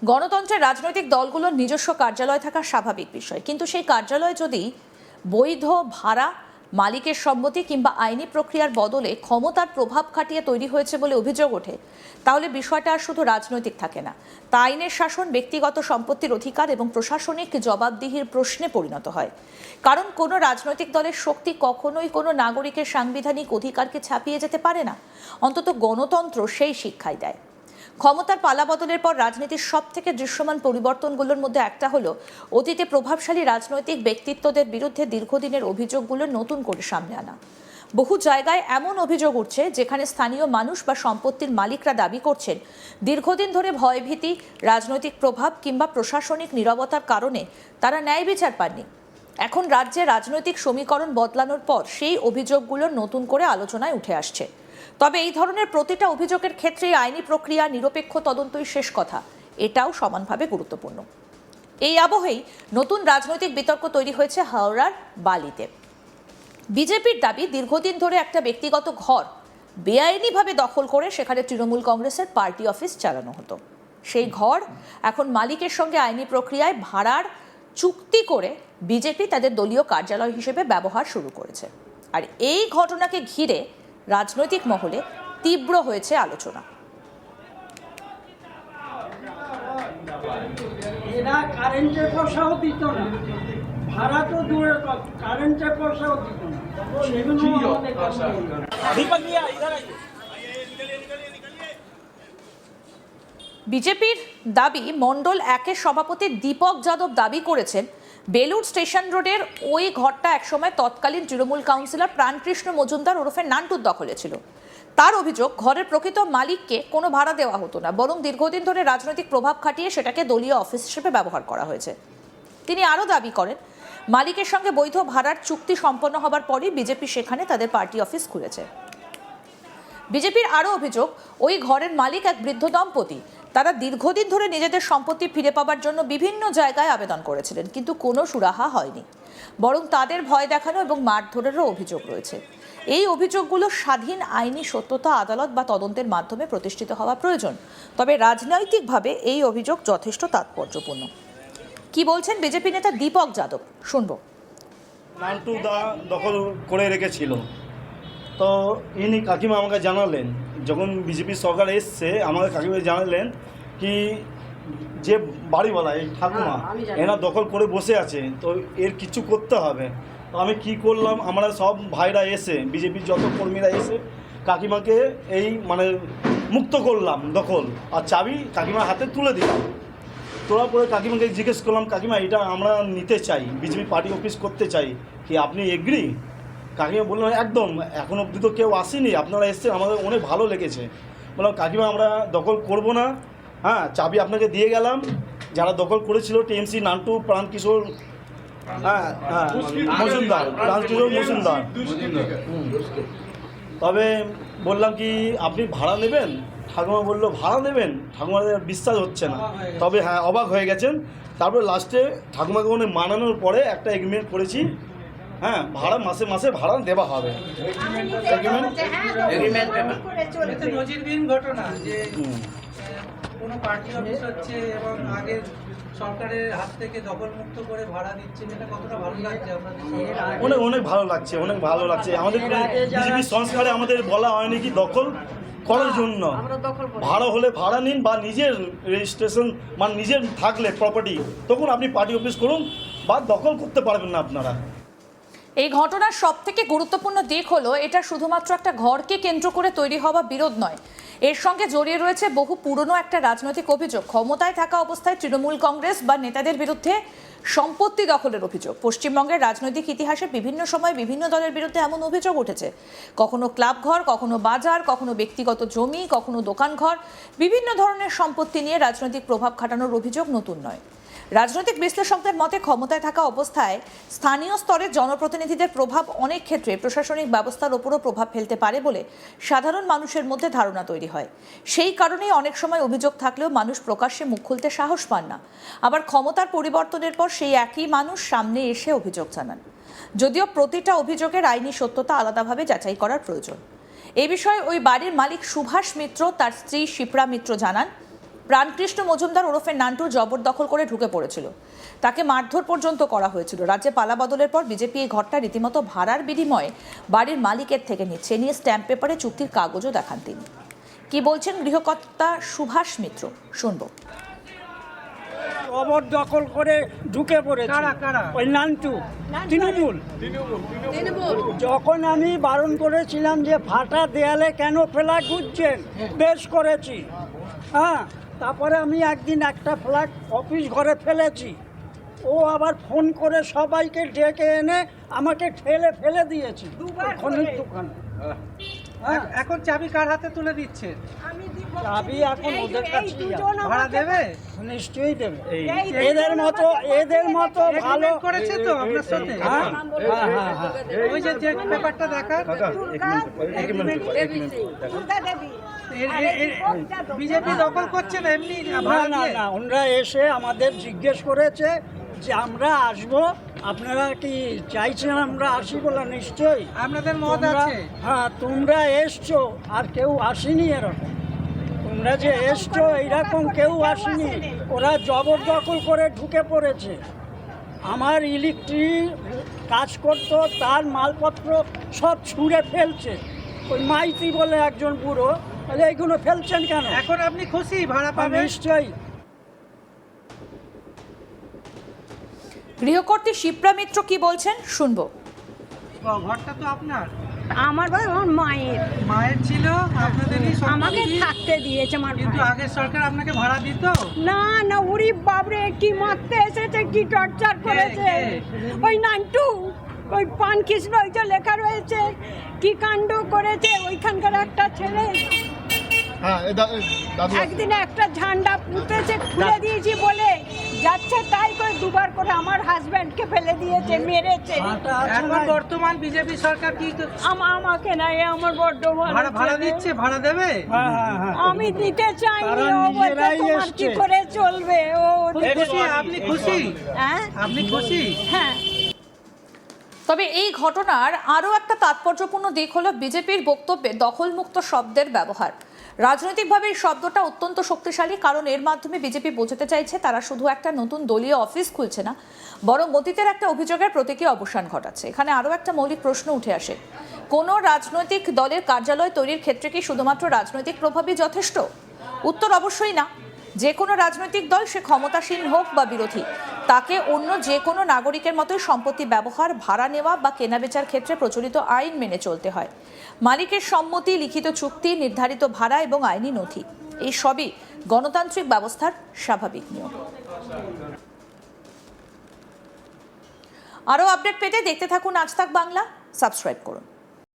গণতন্ত্রের রাজনৈতিক দলগুলোর নিজস্ব কার্যালয় থাকা স্বাভাবিক বিষয়, কিন্তু সেই কার্যালয় যদি বৈধ ভাড়া, মালিকের সম্মতি কিংবা আইনি প্রক্রিয়ার বদলে ক্ষমতার প্রভাব খাটিয়ে তৈরি হয়েছে বলে অভিযোগ ওঠে, তাহলে বিষয়টা আর শুধু রাজনৈতিক থাকে না, তা আইনের শাসন, ব্যক্তিগত সম্পত্তির অধিকার এবং প্রশাসনিক জবাবদিহির প্রশ্নে পরিণত হয়। কারণ কোনো রাজনৈতিক দলের শক্তি কখনোই কোনো নাগরিকের সাংবিধানিক অধিকারকে ছাপিয়ে যেতে পারে না। অন্তত গণতন্ত্র সেই শিক্ষাই দেয়। ক্ষমতার পালাবদলের পর রাজনীতির সব থেকে দৃশ্যমান পরিবর্তনগুলোর মধ্যে একটা হলো অতীতে প্রভাবশালী রাজনৈতিক ব্যক্তিত্বদের বিরুদ্ধে দীর্ঘদিনের অভিযোগগুলো নতুন করে সামনে আনা। বহু জায়গায় এমন অভিযোগ উঠছে যেখানে স্থানীয় মানুষ বা সম্পত্তির মালিকরা দাবি করছেন দীর্ঘদিন ধরে ভয়ভীতি, রাজনৈতিক প্রভাব কিংবা প্রশাসনিক নীরবতার কারণে তারা ন্যায় বিচার পাননি। এখন রাজ্যে রাজনৈতিক সমীকরণ বদলানোর পর সেই অভিযোগগুলো নতুন করে আলোচনায় উঠে আসছে। তবে এই ধরনের প্রতিটা অভিযোগের ক্ষেত্রে আইনি প্রক্রিয়া, নিরপেক্ষ তদন্তই শেষ কথা, এটাও সমানভাবে গুরুত্বপূর্ণ। এই আবহেই নতুন রাজনৈতিক বিতর্ক তৈরি হয়েছে হাওড়ার বালিতে। বিজেপির দাবি, দীর্ঘদিন ধরে একটা ব্যক্তিগত ঘর বেআইনিভাবে দখল করে সেখানে তৃণমূল কংগ্রেসের পার্টি অফিস চালানো হতো। সেই ঘর এখন মালিকের সঙ্গে আইনি প্রক্রিয়ায় ভাড়ার চুক্তি করে বিজেপি তাদের দলীয় কার্যালয় হিসেবে ব্যবহার শুরু করেছে। আর এই ঘটনাকে ঘিরে রাজনৈতিক মহলে তীব্র হয়েছে আলোচনা। এরা কারেন্টের পয়সাও দিত না, ভাড়া তো দূরের কথা, কারেন্টের পয়সাও দিত না। বিজেপির দাবি, মণ্ডল একের সভাপতি দীপক যাদব দাবি করেছেন বেলুড় স্টেশন রোডের ওই ঘরটা একসময় তৎকালীন তৃণমূল কাউন্সিলর প্রাণকৃষ্ণ মজুমদার ওরফে নান্টুর দখলে ছিল। তার অভিযোগ, ঘরের প্রকৃত মালিককে কোনো ভাড়া দেওয়া হতো না, বরং দীর্ঘদিন ধরে রাজনৈতিক প্রভাব খাটিয়ে সেটাকে দলীয় অফিস হিসেবে ব্যবহার করা হয়েছে। তিনি আরও দাবি করেন, মালিকের সঙ্গে বৈধ ভাড়ার চুক্তি সম্পন্ন হবার পরই বিজেপি সেখানে তাদের পার্টি অফিস খুলেছে। বিজেপির আরও অভিযোগ, ওই ঘরের মালিক এক বৃদ্ধ দম্পতি। তারা দীর্ঘদিন ধরে নিজেদের সম্পত্তি ফিরে পাবার জন্য বিভিন্ন জায়গায় আবেদন করেছিলেন, কিন্তু কোনো সুরাহা হয়নি, বরং তাদের ভয় দেখানো এবং মারধরেরও অভিযোগ রয়েছে। এই অভিযোগগুলো স্বাধীন আইনি সত্যতা আদালত বা তদন্তের মাধ্যমে প্রতিষ্ঠিত হওয়া প্রয়োজন। তবে রাজনৈতিকভাবে এই অভিযোগ যথেষ্ট তাৎপর্যপূর্ণ। কি বলছেন বিজেপি নেতা দীপক যাদব, শুনবো। নান্টু দা দখল করে রেখেছিল, তো ইনি কাকিমা আমাকে জানালেন, যখন বিজেপি সরকার এসছে আমাকে কাকিমা জানালেন কি যে বাড়িওয়ালা এই ঠাকুমা এরা দখল করে বসে আছে, তো এর কিছু করতে হবে। তো আমি কি করলাম, আমরা সব ভাইরা এসে, বিজেপির যত কর্মীরা এসে কাকিমাকে এই মুক্ত করলাম দখল, আর চাবি কাকিমার হাতে তুলে দিলাম। তোলার পরে কাকিমাকে জিজ্ঞেস করলাম, কাকিমা এটা আমরা নিতে চাই, বিজেপি পার্টি অফিস করতে চাই, কি আপনি এগ্রি? কাকিমা বললেন একদম, এখন অবধি তো কেউ আসেনি, আপনারা এসছেন, আমাদের অনেক ভালো লেগেছে। বললাম কাকিমা আমরা দখল করব না, হ্যাঁ চাবি আপনাকে দিয়ে গেলাম। যারা দখল করেছিল টিএমসি, নান্টু, প্রাণকিশোর মজুমদার, প্রাণকিশোর মজুমদার। তবে বললাম কি আপনি ভাড়া নেবেন? ঠাকুমা বললো ভাড়া নেবেন? ঠাকুমাদের বিশ্বাস হচ্ছে না, তবে হ্যাঁ অবাক হয়ে গেছেন। তারপরে লাস্টে ঠাকুমাকে মানানোর পরে একটা এগ্রিমেন্ট করেছি, হ্যাঁ ভাড়া মাসে মাসে ভাড়া দেওয়া হবে। নজিরবিহীন ঘটনা যে কোনো পার্টি অফিস হচ্ছে এবং আগের সরকারের হাত থেকে দখল মুক্ত করে ভাড়া দিচ্ছে, এটা কতটা ভালো লাগছে আপনাদের? অনেক ভালো লাগছে, অনেক ভালো লাগছে। আমাদের বিজেপির সংস্কারে আমাদের বলা হয়নি কি দখল করার জন্য, ভাড়া হলে ভাড়া নিন, বা নিজের রেজিস্ট্রেশন নিজের থাকলে প্রপার্টি, তখন আপনি পার্টি অফিস করুন, বা দখল করতে পারবেন না আপনারা। এই ঘটনার সব থেকে গুরুত্বপূর্ণ দিক হলো, এটা শুধুমাত্র একটা ঘরকে কেন্দ্র করে তৈরি হওয়া বিরোধ নয়, এর সঙ্গে জড়িয়ে রয়েছে বহু পুরনো একটা রাজনৈতিক অভিযোগ। ক্ষমতায় থাকা অবস্থায় তৃণমূল কংগ্রেস বা নেতাদের বিরুদ্ধে সম্পত্তি দখলের অভিযোগ। পশ্চিমবঙ্গের রাজনৈতিক ইতিহাসে বিভিন্ন সময় বিভিন্ন দলের বিরুদ্ধে এমন অভিযোগ উঠেছে। কখনো ক্লাব ঘর, কখনো বাজার, কখনো ব্যক্তিগত জমি, কখনো দোকান ঘর, বিভিন্ন ধরনের সম্পত্তি নিয়ে রাজনৈতিক প্রভাব খাটানোর অভিযোগ নতুন নয়। রাজনৈতিক বিশ্লেষকদের মতে, ক্ষমতায় থাকা অবস্থায় স্থানীয় স্তরের জনপ্রতিনিধিদের প্রভাব অনেক ক্ষেত্রে প্রশাসনিক ব্যবস্থার ওপরও প্রভাব ফেলতে পারে বলে সাধারণ মানুষের মধ্যে ধারণা তৈরি হয়। সেই কারণেই অনেক সময় অভিযোগ থাকলেও মানুষ প্রকাশ্যে মুখ খুলতে সাহস পান না। আবার ক্ষমতার পরিবর্তনের পর সেই একই মানুষ সামনে এসে অভিযোগ জানান, যদিও প্রতিটা অভিযোগের আইনি সত্যতা আলাদাভাবে যাচাই করার প্রয়োজন। এ বিষয়ে ওই বাড়ির মালিক সুভাষ মিত্র তার স্ত্রী শিপ্রা মিত্র জানান, প্রাণকৃষ্ণ মজুমদার ওরফে নান্টু জবরদখল করে ঢুকে পড়েছিল। তাকে মারধর পর্যন্ত করা হয়েছিল। রাজ্যে পালা বদলের পর বিজেপি এই ঘরটা রীতিমতো ভাড়ার বিনিময়ে বাড়ির মালিকের থেকে নিচ্ছে। নিয়ে স্ট্যাম্প পেপারে চুক্তির কাগজও দেখান তিনি। কি বলছেন গৃহকর্তা সুভাষ মিত্র, শুনবো। জবরদখল করে ঢুকে পড়েছে। কারা? ওই নান্টু, তৃণমূল। যখন আমি বারণ করেছিলাম যে ফাটা দেয়ালে কেন ফ্ল্যাগ গুঁজছেন, বেশ করেছি। হ্যাঁ, তারপরে আমি একদিন একটা ফ্ল্যাগ অফিস ঘরে ফেলেছি। ও আবার ফোন করে সবাইকে ডেকে এনে আমাকে ফেলে দিয়েছে খনির দোকানে। এখন চাবি কার হাতে তুলে দিচ্ছে? চাবি এখন ওদের কাছে। ভাড়া দেবে? নিশ্চয়ই দেবে। এদের মতো ভালো করেছে তো আপনার সাথে? হ্যাঁ, ওই যে পেপারটা দেখা, বিজেপি দখল করছে না এমনি ভাড়া না দিয়ে? না, ওনারা এসে আমাদের জিজ্ঞেস করেছে যে আমরা আসবো, আপনারা কি চাইছেন আমরা আসি বলে? নিশ্চয়ই আপনাদের মত আছে। হ্যাঁ, তোমরা এসছো, আর কেউ আসেনি এরকম। তোমরা যে এসছো এইরকম কেউ আসেনি। ওরা জবরদখল করে ঢুকে পড়েছে। আমার ইলেকট্রিক কাজ করতো, তার মালপত্র সব ছুঁড়ে ফেলছে। ওই মাইতি বলে একজন বুড়ো, তাহলে এইগুলো ফেলছেন কেন? এখন আপনি খুশি ভাড়া পাবেন? নিশ্চয়ই। গৃহকর্ত্রী শিপ্রা মিত্র কি বলছেন, শুনবো। ঘরটা তো আপনার? আমার ভাই আমার মায়ের ছিল, আপনাদেরই আমাকে সম্পত্তি। থাকতে দিয়েছে আমার কিন্তু ভাই। আগের সরকার আপনাকে ভাড়া দিত? না না, উরি বাবরে কি মারতে এসেছে, কি টর্চার করেছে ওই নান্টু। ওই পান কৃষ্ণ ওই যে লেখা রয়েছে, কি কাণ্ড করেছে ওইখানকার একটা ছেলে। একদিনে একটা ঝান্ডা পুঁতেছে, খুলে দিয়েছি বলে যাচ্ছে তাই করে দুবার করে আমার হাজব্যান্ডকে ফেলে দিয়েছে, মেরেছে। এখন বর্তমান বিজেপি সরকার কি আমাকে না, এ আমার বড্ড ভাড়া দিচ্ছে? ভাড়া দেবে? আমি দিতে চাইনি। তারা ও বলছে নিজেরাই তোমার কি এসছে। করে চলবে। ও খুশি? আপনি খুশি? হ্যাঁ আপনি খুশি? হ্যাঁ। তবে এই ঘটনার আরও একটা তাৎপর্যপূর্ণ দিক হলো বিজেপির বক্তব্যে দখলমুক্ত শব্দের ব্যবহার। রাজনৈতিকভাবে এই শব্দটা অত্যন্ত শক্তিশালী, কারণ এর মাধ্যমে বিজেপি বোঝাতে চাইছে তারা শুধু একটা নতুন দলীয় অফিস খুলছে না, বরং অতীতের একটা অভিযোগের প্রতীকী অবসান ঘটাচ্ছে। এখানে আরও একটা মৌলিক প্রশ্ন উঠে আসে, কোনো রাজনৈতিক দলের কার্যালয় তৈরির ক্ষেত্রে কি শুধুমাত্র রাজনৈতিক প্রভাবই যথেষ্ট? উত্তর অবশ্যই না। যে কোনো রাজনৈতিক দল, সে ক্ষমতাসীন হোক বা বিরোধী, তাকে অন্য যে কোনো নাগরিকের মতোই সম্পত্তি ব্যবহার, ভাড়া নেওয়া বা কেনাবেচার ক্ষেত্রে প্রচলিত আইন মেনে চলতে হয়। মালিকের সম্মতি, লিখিত চুক্তি, নির্ধারিত ভাড়া এবং আইনি নথি, এই সবই গণতান্ত্রিক ব্যবস্থার স্বাভাবিক নিয়ম। আরও আপডেট পেতে দেখতে থাকুন আজ তাক বাংলা, সাবস্ক্রাইব করুন।